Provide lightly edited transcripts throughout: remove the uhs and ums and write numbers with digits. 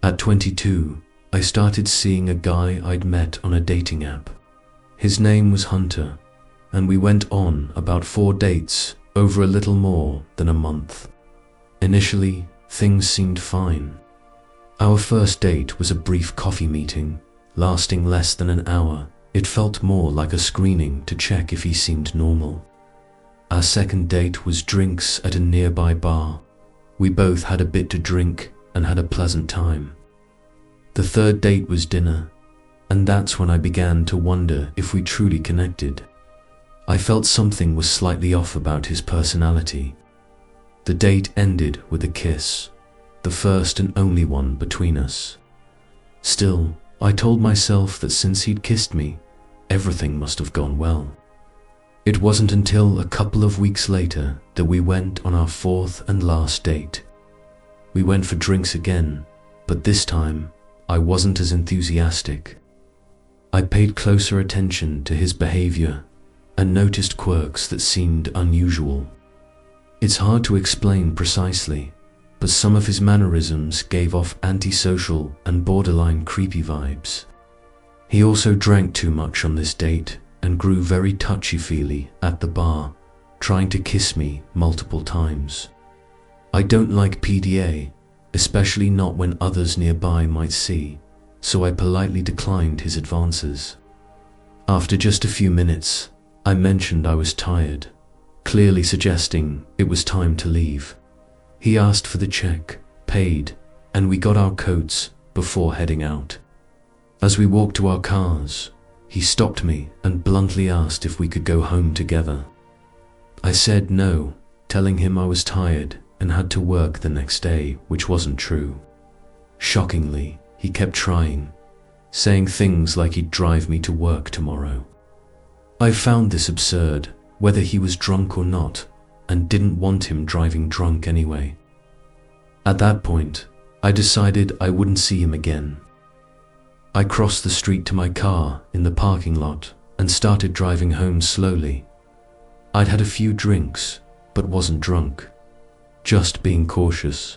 At 22, I started seeing a guy I'd met on a dating app. His name was Hunter, and we went on about 4 dates over a little more than a month. Initially, things seemed fine. Our first date was a brief coffee meeting, lasting less than an hour. It felt more like a screening to check if he seemed normal. Our second date was drinks at a nearby bar. We both had a bit to drink and had a pleasant time. The third date was dinner, and that's when I began to wonder if we truly connected. I felt something was slightly off about his personality. The date ended with a kiss, the first and only one between us. Still, I told myself that since he'd kissed me, everything must have gone well. It wasn't until a couple of weeks later that we went on our fourth and last date. We went for drinks again, but this time I wasn't as enthusiastic. I paid closer attention to his behavior and noticed quirks that seemed unusual. It's hard to explain precisely, but some of his mannerisms gave off antisocial and borderline creepy vibes. He also drank too much on this date and grew very touchy-feely at the bar, trying to kiss me multiple times. I don't like PDA, especially not when others nearby might see, so I politely declined his advances. After just a few minutes, I mentioned I was tired, clearly suggesting it was time to leave. He asked for the check, paid, and we got our coats before heading out. As we walked to our cars, he stopped me and bluntly asked if we could go home together. I said no, telling him I was tired and had to work the next day, which wasn't true. Shockingly, he kept trying, saying things like he'd drive me to work tomorrow. I found this absurd, whether he was drunk or not, and didn't want him driving drunk anyway. At that point, I decided I wouldn't see him again. I crossed the street to my car in the parking lot and started driving home slowly. I'd had a few drinks, but wasn't drunk, just being cautious.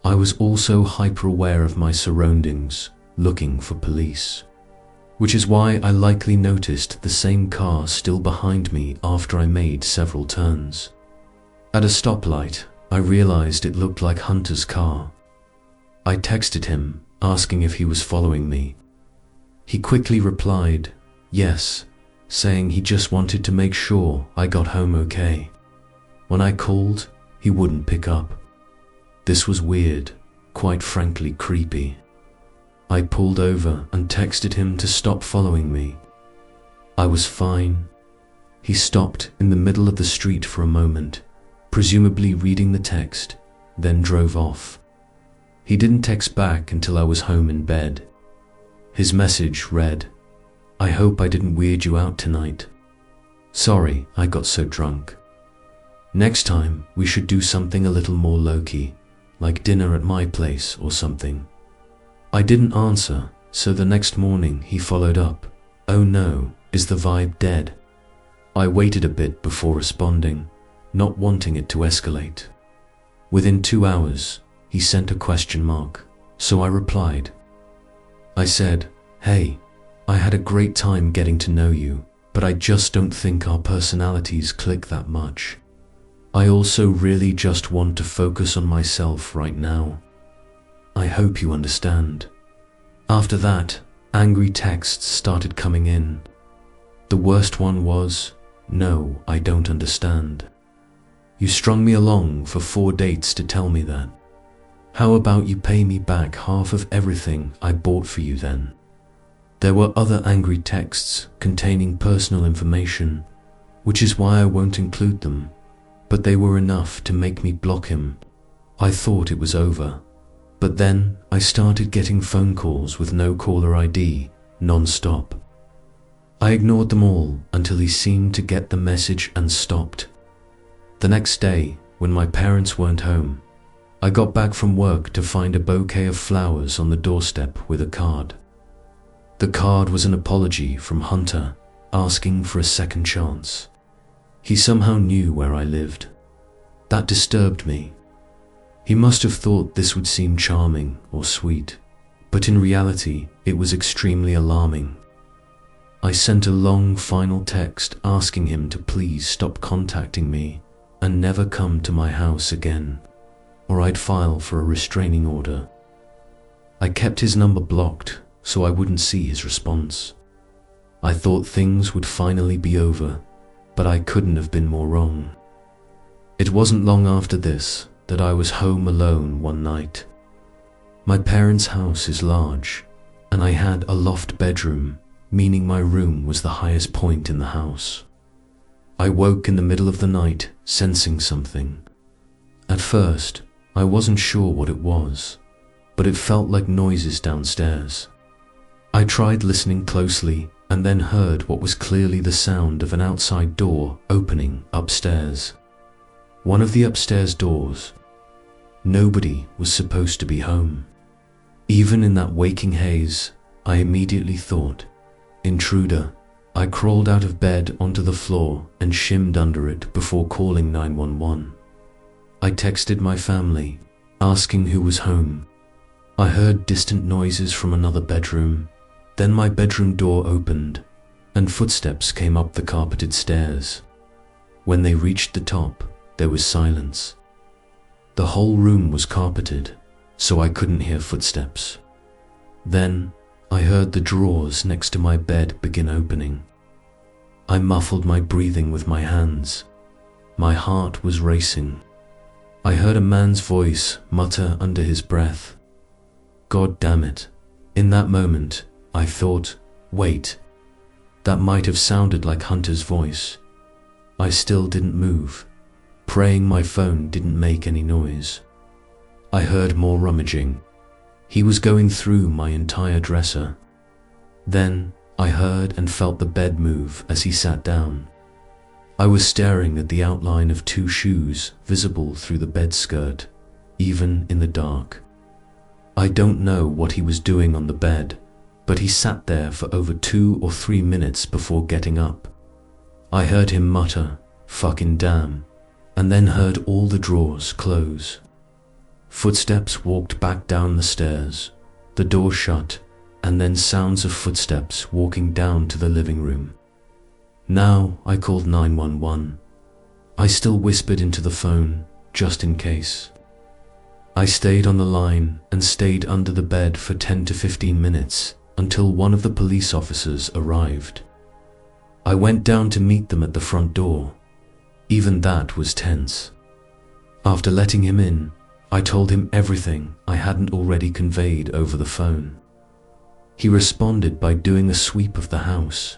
I was also hyper-aware of my surroundings, looking for police, which is why I likely noticed the same car still behind me after I made several turns. At a stoplight, I realized it looked like Hunter's car. I texted him, asking if he was following me. He quickly replied, yes, saying he just wanted to make sure I got home okay. When I called, he wouldn't pick up. This was weird, quite frankly creepy. I pulled over and texted him to stop following me. I was fine. He stopped in the middle of the street for a moment, presumably reading the text, then drove off. He didn't text back until I was home in bed. His message read, "I hope I didn't weird you out tonight. Sorry, I got so drunk. Next time, we should do something a little more low-key, like dinner at my place or something." I didn't answer, so the next morning he followed up, "Oh no, is the vibe dead?" I waited a bit before responding, not wanting it to escalate. Within 2 hours, he sent a question mark, so I replied. I said, "Hey, I had a great time getting to know you, but I just don't think our personalities click that much. I also really just want to focus on myself right now. I hope you understand." After that, angry texts started coming in. The worst one was, "No, I don't understand. You strung me along for 4 dates to tell me that. How about you pay me back half of everything I bought for you then?" There were other angry texts containing personal information, which is why I won't include them, but they were enough to make me block him. I thought it was over, but then I started getting phone calls with no caller ID, non-stop. I ignored them all until he seemed to get the message and stopped. The next day, when my parents weren't home, I got back from work to find a bouquet of flowers on the doorstep with a card. The card was an apology from Hunter, asking for a second chance. He somehow knew where I lived. That disturbed me. He must have thought this would seem charming or sweet, but in reality, it was extremely alarming. I sent a long final text asking him to please stop contacting me and never come to my house again, or I'd file for a restraining order. I kept his number blocked so I wouldn't see his response. I thought things would finally be over, but I couldn't have been more wrong. It wasn't long after this that I was home alone one night. My parents' house is large, and I had a loft bedroom, meaning my room was the highest point in the house. I woke in the middle of the night, sensing something. At first, I wasn't sure what it was, but it felt like noises downstairs. I tried listening closely and then heard what was clearly the sound of an outside door opening upstairs. One of the upstairs doors. Nobody was supposed to be home. Even in that waking haze, I immediately thought, intruder. I crawled out of bed onto the floor and shimmed under it before calling 911. I texted my family, asking who was home. I heard distant noises from another bedroom. Then my bedroom door opened, and footsteps came up the carpeted stairs. When they reached the top, there was silence. The whole room was carpeted, so I couldn't hear footsteps. Then, I heard the drawers next to my bed begin opening. I muffled my breathing with my hands. My heart was racing. I heard a man's voice mutter under his breath, "God damn it." In that moment, I thought, wait, that might have sounded like Hunter's voice. I still didn't move, praying my phone didn't make any noise. I heard more rummaging. He was going through my entire dresser. Then, I heard and felt the bed move as he sat down. I was staring at the outline of two shoes visible through the bed skirt, even in the dark. I don't know what he was doing on the bed, but he sat there for over 2 or 3 minutes before getting up. I heard him mutter, "Fucking damn," and then heard all the drawers close. Footsteps walked back down the stairs, the door shut, and then sounds of footsteps walking down to the living room. Now I called 911. I still whispered into the phone, just in case. I stayed on the line and stayed under the bed for 10 to 15 minutes until one of the police officers arrived. I went down to meet them at the front door. Even that was tense. After letting him in, I told him everything I hadn't already conveyed over the phone. He responded by doing a sweep of the house.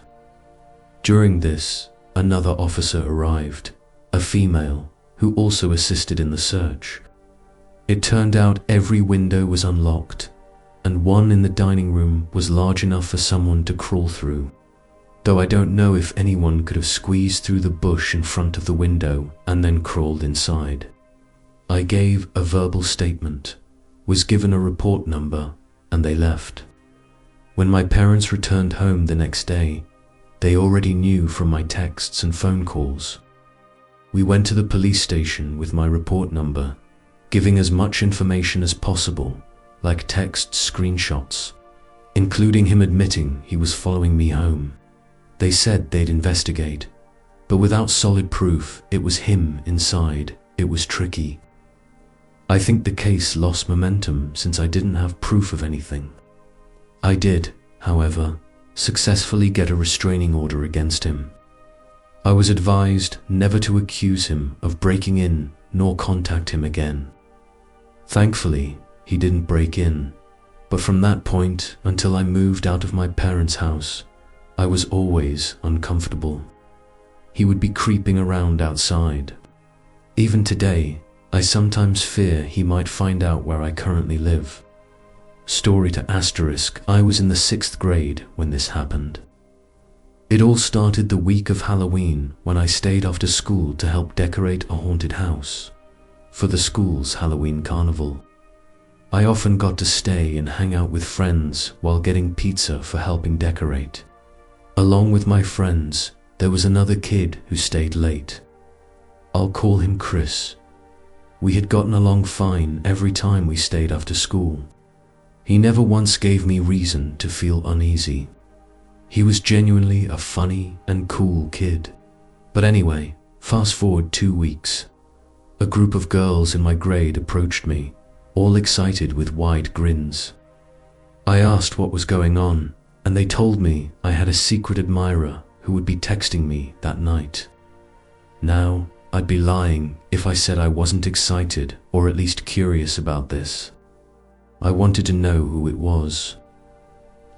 During this, another officer arrived, a female, who also assisted in the search. It turned out every window was unlocked, and one in the dining room was large enough for someone to crawl through, though I don't know if anyone could have squeezed through the bush in front of the window and then crawled inside. I gave a verbal statement, was given a report number, and they left. When my parents returned home the next day, they already knew from my texts and phone calls. We went to the police station with my report number, giving as much information as possible, like text screenshots, including him admitting he was following me home. They said they'd investigate, but without solid proof it was him inside, it was tricky. I think the case lost momentum since I didn't have proof of anything. I did, however, successfully get a restraining order against him. I was advised never to accuse him of breaking in nor contact him again. Thankfully, he didn't break in, but from that point until I moved out of my parents' house, I was always uncomfortable. He would be creeping around outside. Even today, I sometimes fear he might find out where I currently live. Story to asterisk, I was in the 6th grade when this happened. It all started the week of Halloween when I stayed after school to help decorate a haunted house for the school's Halloween carnival. I often got to stay and hang out with friends while getting pizza for helping decorate. Along with my friends, there was another kid who stayed late. I'll call him Chris. We had gotten along fine every time we stayed after school. He never once gave me reason to feel uneasy. He was genuinely a funny and cool kid. But anyway, fast forward 2 weeks. A group of girls in my grade approached me, all excited with wide grins. I asked what was going on, and they told me I had a secret admirer who would be texting me that night. Now, I'd be lying if I said I wasn't excited or at least curious about this. I wanted to know who it was.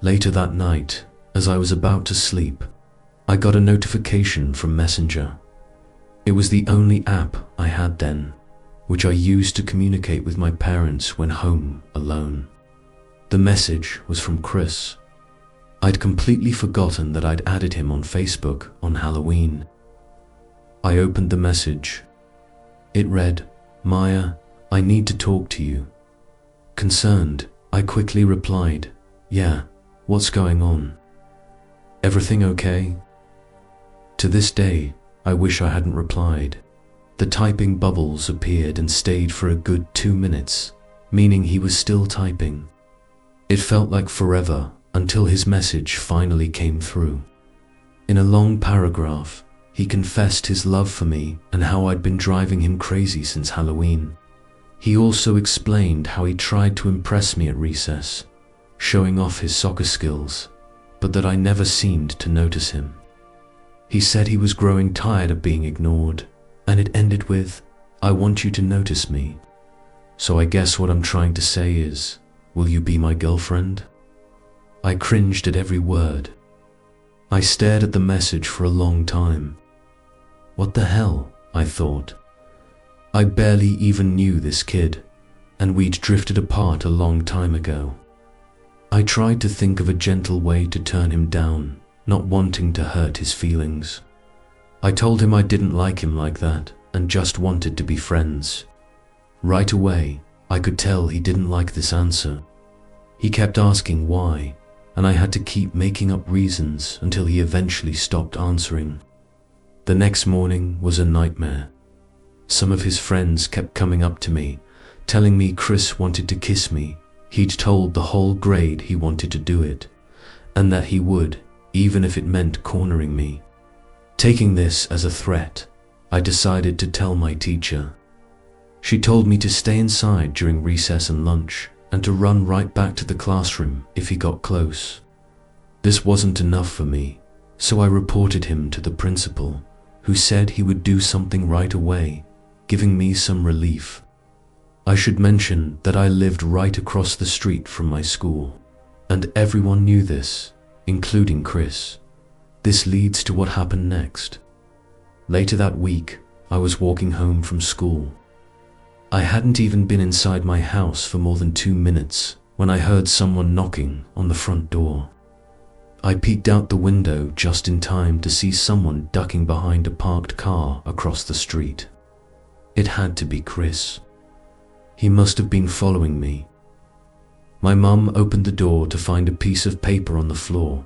Later that night, as I was about to sleep, I got a notification from Messenger. It was the only app I had then, which I used to communicate with my parents when home alone. The message was from Chris. I'd completely forgotten that I'd added him on Facebook on Halloween. I opened the message. It read, "Maya, I need to talk to you." Concerned, I quickly replied, "Yeah, what's going on? Everything okay?" To this day, I wish I hadn't replied. The typing bubbles appeared and stayed for a good 2 minutes, meaning he was still typing. It felt like forever until his message finally came through. In a long paragraph, he confessed his love for me and how I'd been driving him crazy since Halloween. He also explained how he tried to impress me at recess, showing off his soccer skills, but that I never seemed to notice him. He said he was growing tired of being ignored, and it ended with, "I want you to notice me." So I guess what I'm trying to say is, will you be my girlfriend? I cringed at every word. I stared at the message for a long time. What the hell, I thought. I barely even knew this kid, and we'd drifted apart a long time ago. I tried to think of a gentle way to turn him down, not wanting to hurt his feelings. I told him I didn't like him like that and just wanted to be friends. Right away, I could tell he didn't like this answer. He kept asking why, and I had to keep making up reasons until he eventually stopped answering. The next morning was a nightmare. Some of his friends kept coming up to me, telling me Chris wanted to kiss me. He'd told the whole grade he wanted to do it, and that he would, even if it meant cornering me. Taking this as a threat, I decided to tell my teacher. She told me to stay inside during recess and lunch, and to run right back to the classroom if he got close. This wasn't enough for me, so I reported him to the principal, who said he would do something right away, giving me some relief. I should mention that I lived right across the street from my school, and everyone knew this, including Chris. This leads to what happened next. Later that week, I was walking home from school. I hadn't even been inside my house for more than 2 minutes when I heard someone knocking on the front door. I peeked out the window just in time to see someone ducking behind a parked car across the street. It had to be Chris. He must have been following me. My mum opened the door to find a piece of paper on the floor.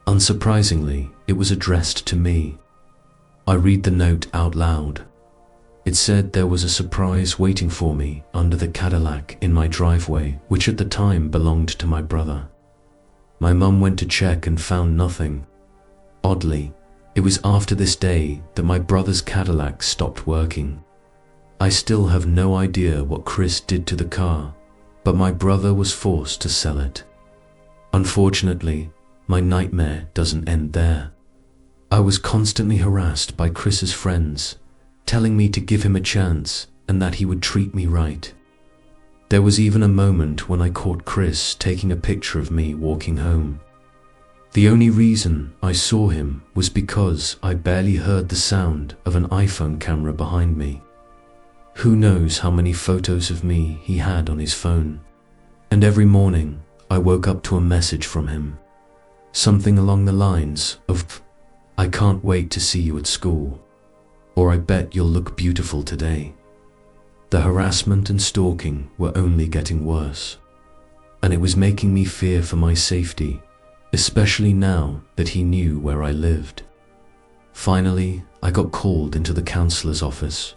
Unsurprisingly, it was addressed to me. I read the note out loud. It said there was a surprise waiting for me under the Cadillac in my driveway, which at the time belonged to my brother. My mum went to check and found nothing. Oddly, it was after this day that my brother's Cadillac stopped working. I still have no idea what Chris did to the car, but my brother was forced to sell it. Unfortunately, my nightmare doesn't end there. I was constantly harassed by Chris's friends, telling me to give him a chance and that he would treat me right. There was even a moment when I caught Chris taking a picture of me walking home. The only reason I saw him was because I barely heard the sound of an iPhone camera behind me. Who knows how many photos of me he had on his phone. And every morning, I woke up to a message from him. Something along the lines of, "I can't wait to see you at school," or "I bet you'll look beautiful today." The harassment and stalking were only getting worse, and it was making me fear for my safety, especially now that he knew where I lived. Finally, I got called into the counselor's office.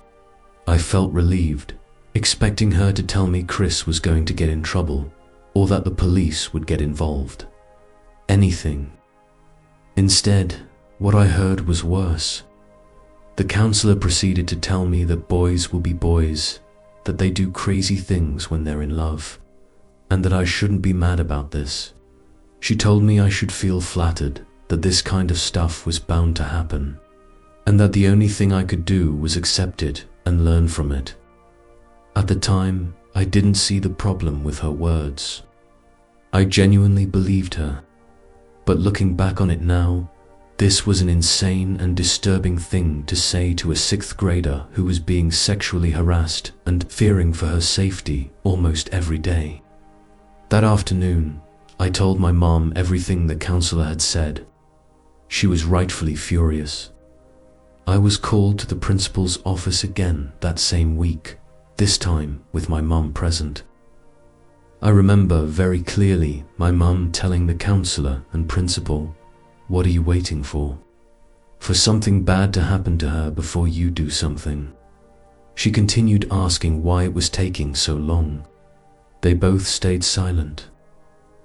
I felt relieved, expecting her to tell me Chris was going to get in trouble or that the police would get involved. Anything. Instead, what I heard was worse. The counselor proceeded to tell me that boys will be boys, that they do crazy things when they're in love, and that I shouldn't be mad about this. She told me I should feel flattered that this kind of stuff was bound to happen, and that the only thing I could do was accept it and learn from it. At the time, I didn't see the problem with her words. I genuinely believed her, but looking back on it now, this was an insane and disturbing thing to say to a 6th grader who was being sexually harassed and fearing for her safety almost every day. That afternoon, I told my mom everything the counselor had said. She was rightfully furious. I was called to the principal's office again that same week, this time with my mom present. I remember very clearly my mum telling the counselor and principal, "What are you waiting for? For something bad to happen to her before you do something." She continued asking why it was taking so long. They both stayed silent.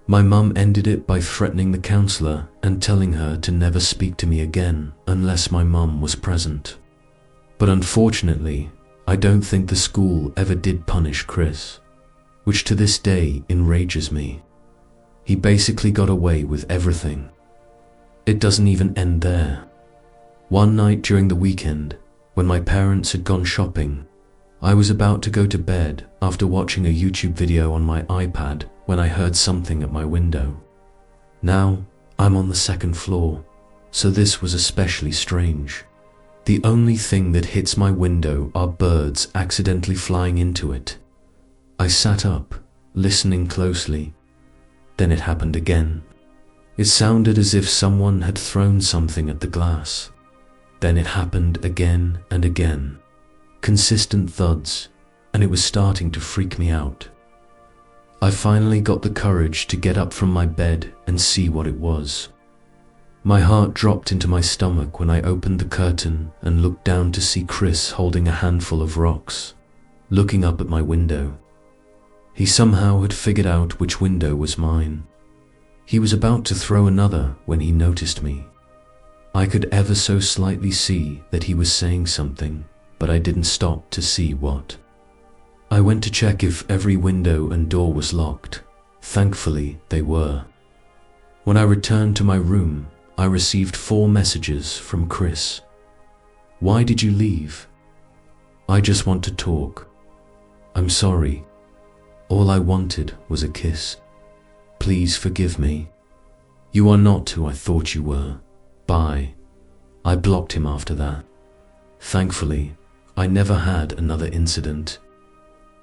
My mum ended it by threatening the counselor and telling her to never speak to me again unless my mum was present. But unfortunately, I don't think the school ever did punish Chris, which to this day enrages me. He basically got away with everything. It doesn't even end there. One night during the weekend, when my parents had gone shopping, I was about to go to bed after watching a YouTube video on my iPad when I heard something at my window. Now, I'm on the 2nd floor, so this was especially strange. The only thing that hits my window are birds accidentally flying into it. I sat up, listening closely. Then it happened again. It sounded as if someone had thrown something at the glass. Then it happened again and again. Consistent thuds, and it was starting to freak me out. I finally got the courage to get up from my bed and see what it was. My heart dropped into my stomach when I opened the curtain and looked down to see Chris holding a handful of rocks, looking up at my window. He somehow had figured out which window was mine. He was about to throw another when he noticed me. I could ever so slightly see that he was saying something, but I didn't stop to see what. I went to check if every window and door was locked. Thankfully, they were. When I returned to my room, I received 4 messages from Chris. "Why did you leave?" "I just want to talk." "I'm sorry. All I wanted was a kiss. Please forgive me. You are not who I thought you were. Bye." I blocked him after that. Thankfully, I never had another incident.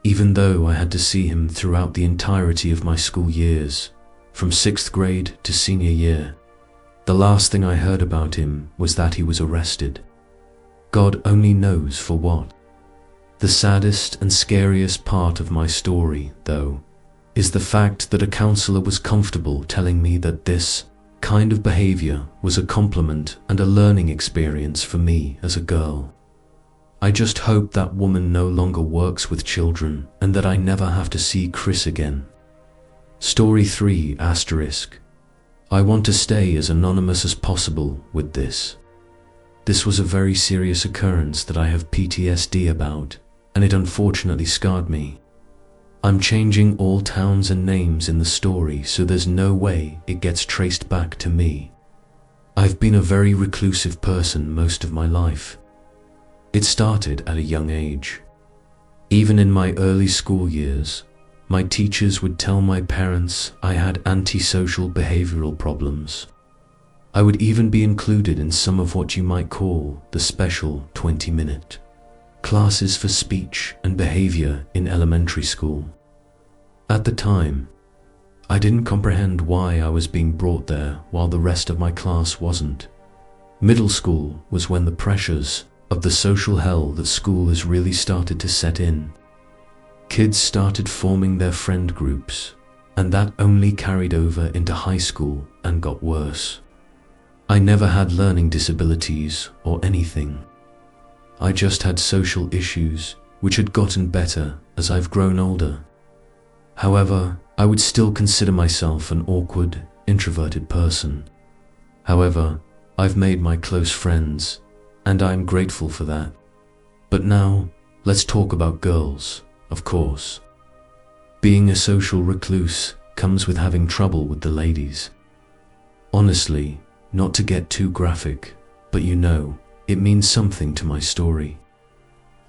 Even though I had to see him throughout the entirety of my school years, from 6th grade to senior year, the last thing I heard about him was that he was arrested. God only knows for what. The saddest and scariest part of my story, though, is the fact that a counselor was comfortable telling me that this kind of behavior was a compliment and a learning experience for me as a girl. I just hope that woman no longer works with children and that I never have to see Chris again. Story 3 *. I want to stay as anonymous as possible with this. This was a very serious occurrence that I have PTSD about, and it unfortunately scarred me. I'm changing all towns and names in the story so there's no way it gets traced back to me. I've been a very reclusive person most of my life. It started at a young age. Even in my early school years, my teachers would tell my parents I had antisocial behavioral problems. I would even be included in some of what you might call the special 20-minute classes for speech and behavior in elementary school. At the time, I didn't comprehend why I was being brought there while the rest of my class wasn't. Middle school was when the pressures of the social hell that school has really started to set in. Kids started forming their friend groups, and that only carried over into high school and got worse. I never had learning disabilities or anything. I just had social issues which had gotten better as I've grown older. However, I would still consider myself an awkward, introverted person. However, I've made my close friends, and I am grateful for that. But now, let's talk about girls, of course. Being a social recluse comes with having trouble with the ladies. Honestly, not to get too graphic, but you know, it means something to my story.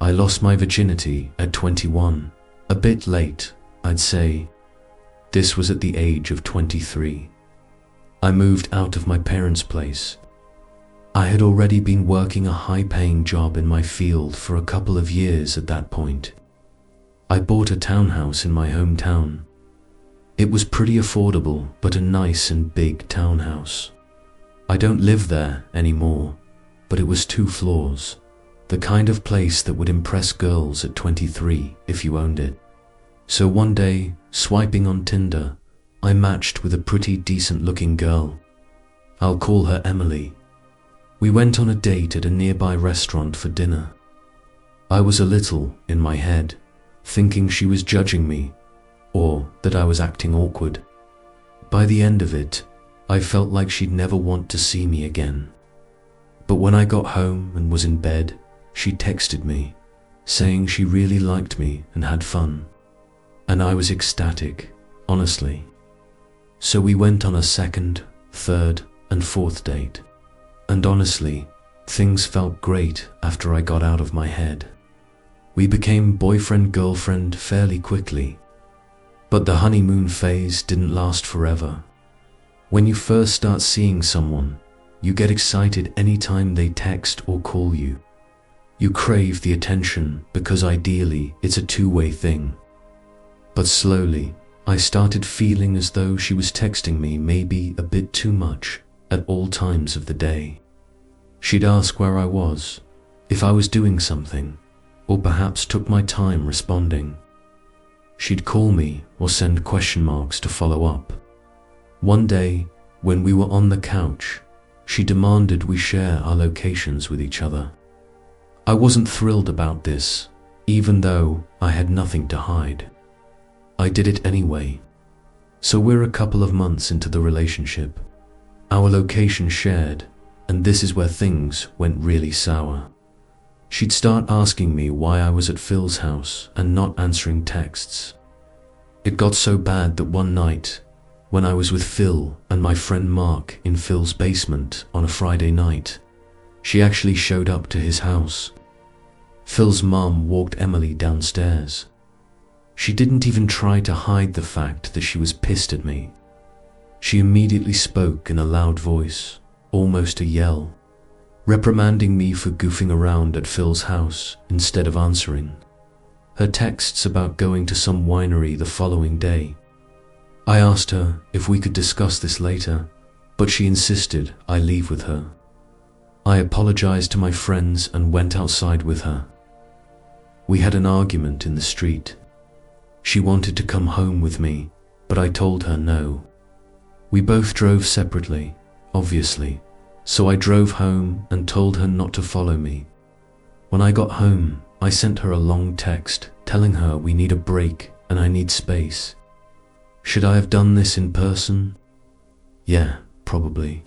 I lost my virginity at 21, a bit late, I'd say. This was at the age of 23. I moved out of my parents' place. I had already been working a high-paying job in my field for a couple of years at that point. I bought a townhouse in my hometown. It was pretty affordable, but a nice and big townhouse. I don't live there anymore, but it was 2 floors, the kind of place that would impress girls at 23 if you owned it. So one day, swiping on Tinder, I matched with a pretty decent-looking girl. I'll call her Emily. We went on a date at a nearby restaurant for dinner. I was a little in my head, thinking she was judging me, or that I was acting awkward. By the end of it, I felt like she'd never want to see me again. But when I got home and was in bed, she texted me, saying she really liked me and had fun. And I was ecstatic, honestly. So we went on a 2nd, 3rd, and 4th date. And honestly, things felt great after I got out of my head. We became boyfriend-girlfriend fairly quickly. But the honeymoon phase didn't last forever. When you first start seeing someone, you get excited anytime they text or call you. You crave the attention because ideally it's a two-way thing. But slowly, I started feeling as though she was texting me maybe a bit too much at all times of the day. She'd ask where I was, if I was doing something, or perhaps took my time responding. She'd call me or send question marks to follow up. One day, when we were on the couch, she demanded we share our locations with each other. I wasn't thrilled about this, even though I had nothing to hide. I did it anyway. So we're a couple of months into the relationship. Our location shared, and this is where things went really sour. She'd start asking me why I was at Phil's house and not answering texts. It got so bad that one night, when I was with Phil and my friend Mark in Phil's basement on a Friday night, she actually showed up to his house. Phil's mom walked Emily downstairs. She didn't even try to hide the fact that she was pissed at me. She immediately spoke in a loud voice, almost a yell, reprimanding me for goofing around at Phil's house instead of answering. Her texts about going to some winery the following day. I asked her if we could discuss this later, but she insisted I leave with her. I apologized to my friends and went outside with her. We had an argument in the street. She wanted to come home with me, but I told her no. We both drove separately, obviously, so I drove home and told her not to follow me. When I got home, I sent her a long text telling her we need a break and I need space. Should I have done this in person? Yeah, probably.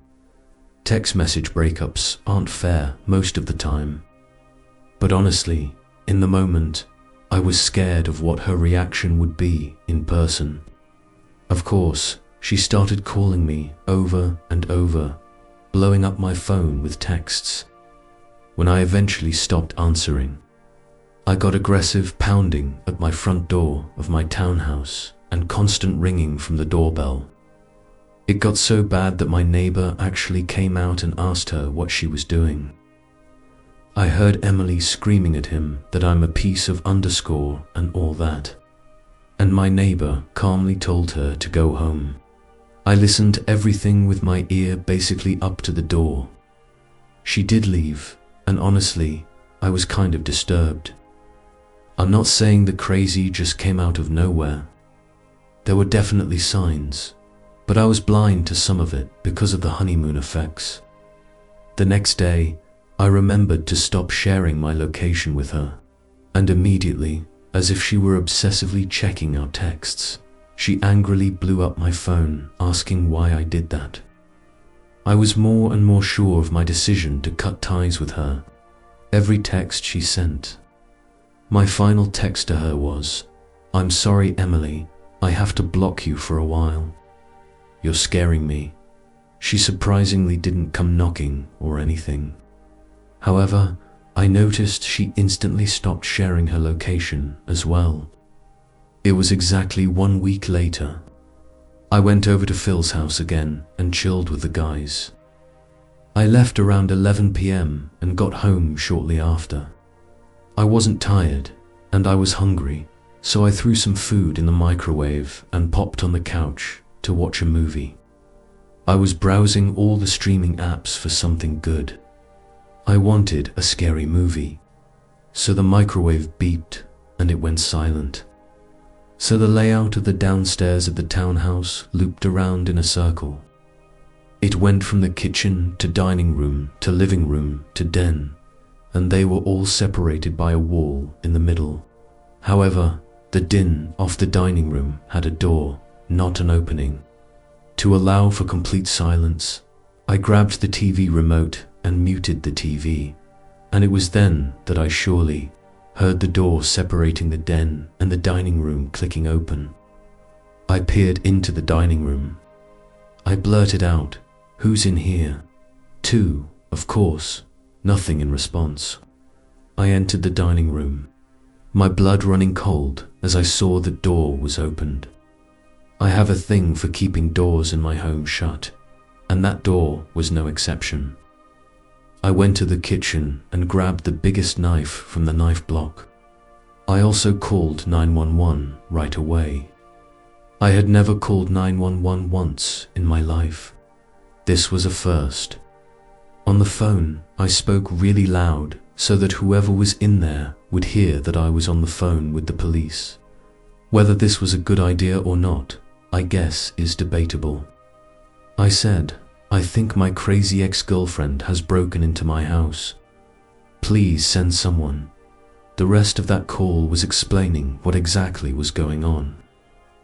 Text message breakups aren't fair most of the time. But honestly, in the moment, I was scared of what her reaction would be in person. Of course, she started calling me over and over, blowing up my phone with texts. When I eventually stopped answering, I got aggressive pounding at my front door of my townhouse and constant ringing from the doorbell. It got so bad that my neighbor actually came out and asked her what she was doing. I heard Emily screaming at him that I'm a piece of underscore and all that. And my neighbor calmly told her to go home. I listened to everything with my ear basically up to the door. She did leave, and honestly, I was kind of disturbed. I'm not saying the crazy just came out of nowhere. There were definitely signs, but I was blind to some of it because of the honeymoon effects. The next day, I remembered to stop sharing my location with her. And immediately, as if she were obsessively checking our texts, she angrily blew up my phone, asking why I did that. I was more and more sure of my decision to cut ties with her. Every text she sent. My final text to her was, "I'm sorry, Emily, I have to block you for a while. You're scaring me." She surprisingly didn't come knocking or anything. However, I noticed she instantly stopped sharing her location as well. It was exactly 1 week later. I went over to Phil's house again and chilled with the guys. I left around 11 p.m. and got home shortly after. I wasn't tired and I was hungry, so I threw some food in the microwave and popped on the couch to watch a movie. I was browsing all the streaming apps for something good. I wanted a scary movie, so the microwave beeped and it went silent. So the layout of the downstairs of the townhouse looped around in a circle. It went from the kitchen to dining room to living room to den, and they were all separated by a wall in the middle. However, the den off the dining room had a door, not an opening. To allow for complete silence, I grabbed the TV remote and muted the TV, and it was then that I surely heard the door separating the den and the dining room clicking open. I peered into the dining room. I blurted out, "Who's in here?" Two, of course, nothing in response. I entered the dining room, my blood running cold as I saw the door was opened. I have a thing for keeping doors in my home shut, and that door was no exception. I went to the kitchen and grabbed the biggest knife from the knife block. I also called 911 right away. I had never called 911 once in my life. This was a first. On the phone, I spoke really loud so that whoever was in there would hear that I was on the phone with the police. Whether this was a good idea or not, I guess is debatable. I said, "I think my crazy ex-girlfriend has broken into my house. Please send someone." The rest of that call was explaining what exactly was going on,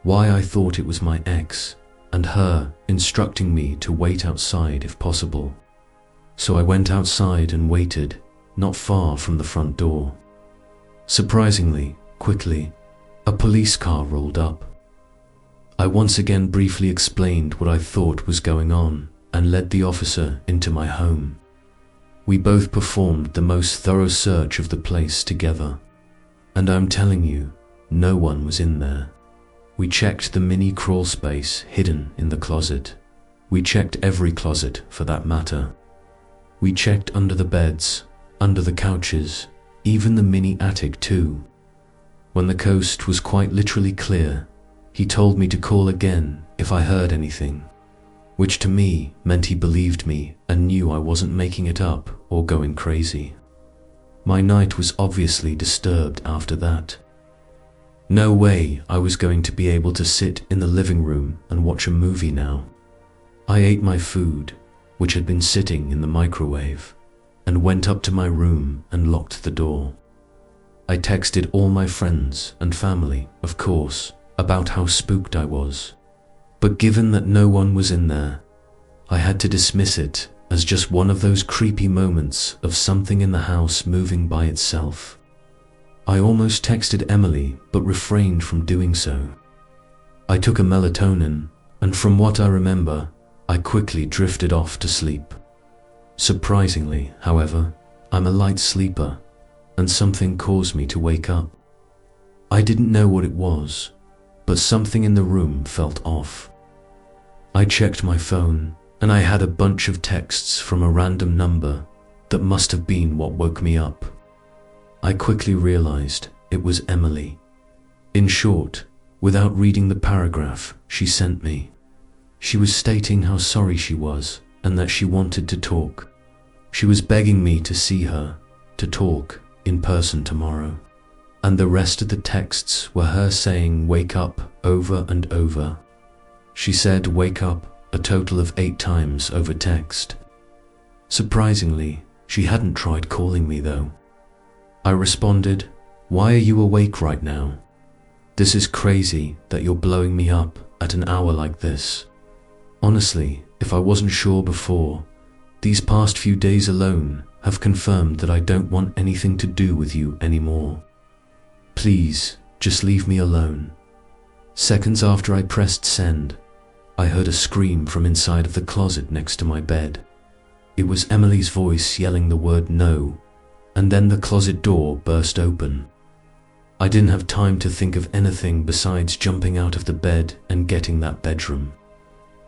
why I thought it was my ex, and her instructing me to wait outside if possible. So I went outside and waited, not far from the front door. Surprisingly, quickly, a police car rolled up. I once again briefly explained what I thought was going on and led the officer into my home. We both performed the most thorough search of the place together, and I'm telling you, no one was in there. We checked the mini crawl space hidden in the closet. We checked every closet for that matter. We checked under the beds, under the couches, even the mini attic too. When the coast was quite literally clear, he told me to call again if I heard anything, which to me meant he believed me and knew I wasn't making it up or going crazy. My night was obviously disturbed after that. No way I was going to be able to sit in the living room and watch a movie now. I ate my food, which had been sitting in the microwave, and went up to my room and locked the door. I texted all my friends and family, of course, about how spooked I was. But given that no one was in there, I had to dismiss it as just one of those creepy moments of something in the house moving by itself. I almost texted Emily but refrained from doing so. I took a melatonin, and from what I remember, I quickly drifted off to sleep. Surprisingly, however, I'm a light sleeper, and something caused me to wake up. I didn't know what it was, but something in the room felt off. I checked my phone, and I had a bunch of texts from a random number that must have been what woke me up. I quickly realized it was Emily. In short, without reading the paragraph she sent me, she was stating how sorry she was and that she wanted to talk. She was begging me to see her, to talk in person tomorrow. And the rest of the texts were her saying "wake up" over and over. She said "wake up" a total of 8 times over text. Surprisingly, she hadn't tried calling me though. I responded, Why are you awake right now? This is crazy that you're blowing me up at an hour like this. Honestly, if I wasn't sure before, these past few days alone have confirmed that I don't want anything to do with you anymore. Please, just leave me alone. Seconds after I pressed send, I heard a scream from inside of the closet next to my bed. It was Emily's voice yelling the word no, and then the closet door burst open. I didn't have time to think of anything besides jumping out of the bed and getting that bedroom.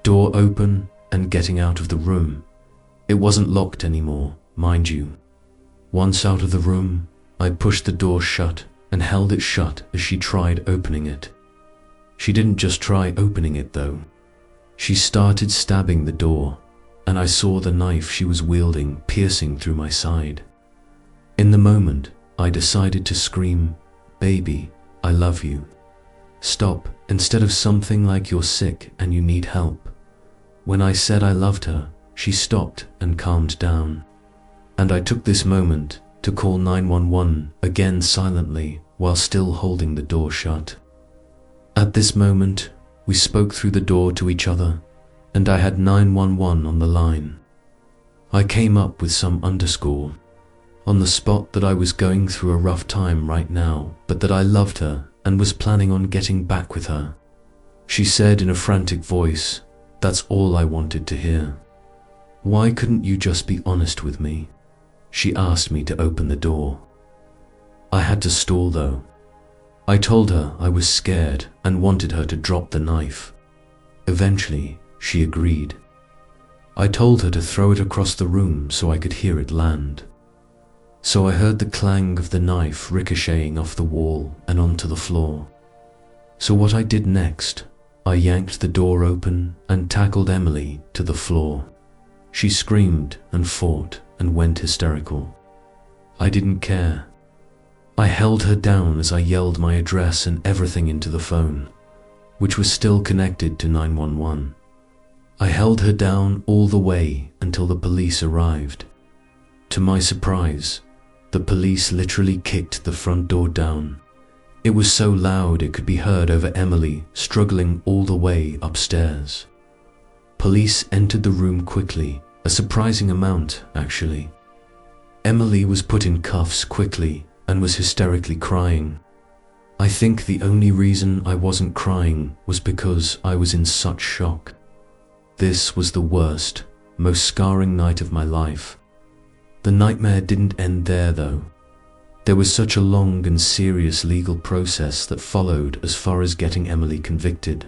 Door open and getting out of the room. It wasn't locked anymore, mind you. Once out of the room, I pushed the door shut and held it shut as she tried opening it. She didn't just try opening it though. She started stabbing the door, and I saw the knife she was wielding piercing through my side. In the moment, I decided to scream, "Baby, I love you. Stop," instead of something like "You're sick and you need help." When I said I loved her, she stopped and calmed down. And I took this moment to call 911 again silently while still holding the door shut. At this moment, we spoke through the door to each other, and I had 911 on the line. I came up with some underscore on the spot that I was going through a rough time right now, but that I loved her and was planning on getting back with her. She said in a frantic voice, "That's all I wanted to hear. Why couldn't you just be honest with me?" She asked me to open the door. I had to stall though. I told her I was scared and wanted her to drop the knife. Eventually, she agreed. I told her to throw it across the room so I could hear it land. So I heard the clang of the knife ricocheting off the wall and onto the floor. So what I did next, I yanked the door open and tackled Emily to the floor. She screamed and fought and went hysterical. I didn't care. I held her down as I yelled my address and everything into the phone, which was still connected to 911. I held her down all the way until the police arrived. To my surprise, the police literally kicked the front door down. It was so loud it could be heard over Emily struggling all the way upstairs. Police entered the room quickly, a surprising amount actually. Emily was put in cuffs quickly and was hysterically crying. I think the only reason I wasn't crying was because I was in such shock. This was the worst, most scarring night of my life. The nightmare didn't end there though. There was such a long and serious legal process that followed as far as getting Emily convicted.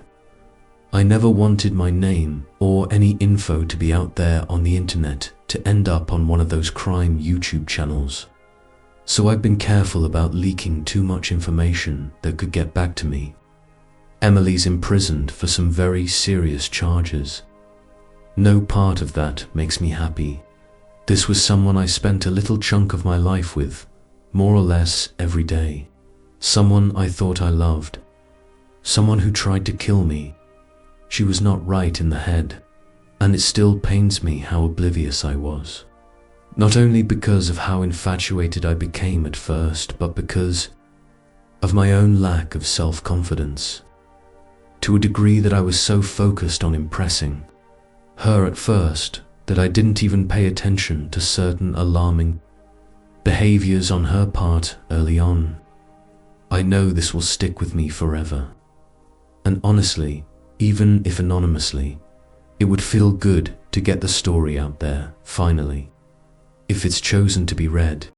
I never wanted my name or any info to be out there on the internet to end up on one of those crime YouTube channels. So I've been careful about leaking too much information that could get back to me. Emily's imprisoned for some very serious charges. No part of that makes me happy. This was someone I spent a little chunk of my life with, more or less every day. Someone I thought I loved. Someone who tried to kill me. She was not right in the head, and it still pains me how oblivious I was. Not only because of how infatuated I became at first, but because of my own lack of self-confidence. To a degree that I was so focused on impressing her at first that I didn't even pay attention to certain alarming behaviors on her part early on. I know this will stick with me forever. And honestly, even if anonymously, it would feel good to get the story out there, finally. If it's chosen to be read,